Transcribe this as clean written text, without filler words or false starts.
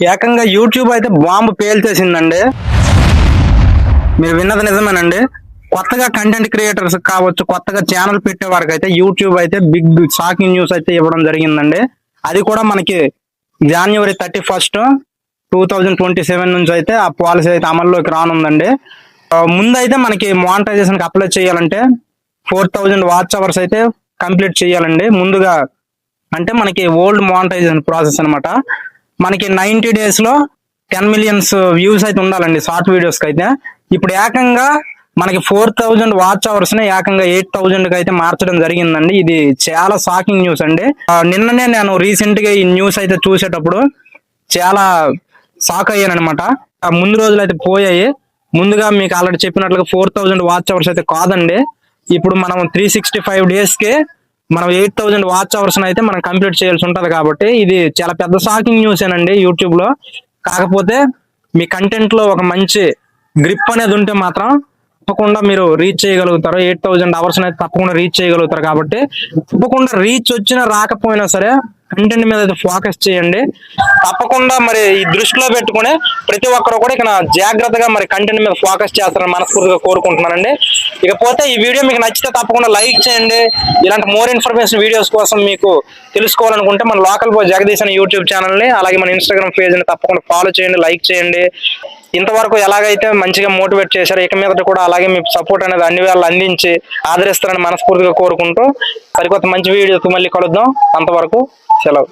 ఏకంగా యూట్యూబ్ అయితే బాంబు పేల్చేసిందండి. మీరు విన్నది నిజమేనండి. కొత్తగా కంటెంట్ క్రియేటర్స్ కావచ్చు, కొత్తగా ఛానల్ పెట్టే వారికి అయితే యూట్యూబ్ అయితే బిగ్ షాకింగ్ న్యూస్ అయితే ఇవ్వడం జరిగిందండి. అది కూడా మనకి January 31st 2027 నుంచి అయితే ఆ పాలసీ అయితే అమల్లోకి రానుందండి. ముందైతే మనకి మానిటైజేషన్ కి అప్లై చేయాలంటే 4000 వాచ్ అవర్స్ అయితే కంప్లీట్ చేయాలండి ముందుగా. అంటే మనకి ఓల్డ్ మానిటైజేషన్ ప్రాసెస్ అనమాట. మనకి 90 days లో 10 million వ్యూస్ అయితే ఉండాలండి షార్ట్ వీడియోస్ కి అయితే. ఇప్పుడు ఏకంగా మనకి 4000 వాచ్ అవర్స్ ని ఏకంగా 8000 కి అయితే మార్చడం జరిగిందండి. ఇది చాలా షాకింగ్ న్యూస్ అండి. నిన్ననే నేను రీసెంట్ గా ఈ న్యూస్ అయితే చూసేటప్పుడు చాలా షాక్ అయ్యాను అనమాట. ముందు రోజులు అయితే పోయాయి. ముందుగా మీకు ఆల్రెడీ చెప్పినట్లుగా 4000 వాచ్ అవర్స్ అయితే కాదండి. ఇప్పుడు మనం 365 days కి మనం 8000 వాచ్ అవర్స్ అయితే మనం కంప్లీట్ చేయాల్సి ఉంటది. కాబట్టి ఇది చాలా పెద్ద షాకింగ్ న్యూస్ ఏనండి యూట్యూబ్ లో. కాకపోతే మీ కంటెంట్ లో ఒక మంచి గ్రిప్ అనేది ఉంటే మాత్రం తప్పకుండా మీరు రీచ్ చేయగలుగుతారు. 8000 అవర్స్ అయితే తప్పకుండా రీచ్ చేయగలుగుతారు. కాబట్టి తప్పకుండా రీచ్ వచ్చినా రాకపోయినా సరే కంటెంట్ మీద అయితే ఫోకస్ చేయండి. తప్పకుండా మరి ఈ దృష్టిలో పెట్టుకుని ప్రతి ఒక్కరు కూడా ఇక్కడ జాగ్రత్తగా మరి కంటెంట్ మీద ఫోకస్ చేస్తారని మనస్ఫూర్తిగా కోరుకుంటున్నానండి. ఇకపోతే ఈ వీడియో మీకు నచ్చితే తప్పకుండా లైక్ చేయండి. ఇలాంటి మోర్ ఇన్ఫర్మేషన్ వీడియోస్ కోసం మీకు తెలుసుకోవాలనుకుంటే మన లోకల్ బాయ్ జగదీష్ అనే యూట్యూబ్ ఛానల్ని, అలాగే మన ఇన్స్టాగ్రామ్ పేజ్ని తప్పకుండా ఫాలో చేయండి, లైక్ చేయండి. ఇంతవరకు ఎలాగైతే మంచిగా మోటివేట్ చేశారో ఇక మీదట కూడా అలాగే మీ సపోర్ట్ అనేది అన్ని వేళ అందించి ఆదరిస్తారని మనస్ఫూర్తిగా కోరుకుంటూ సరికొత్త మంచి వీడియోతో మళ్ళీ కలుద్దాం. అంతవరకు సెలవు.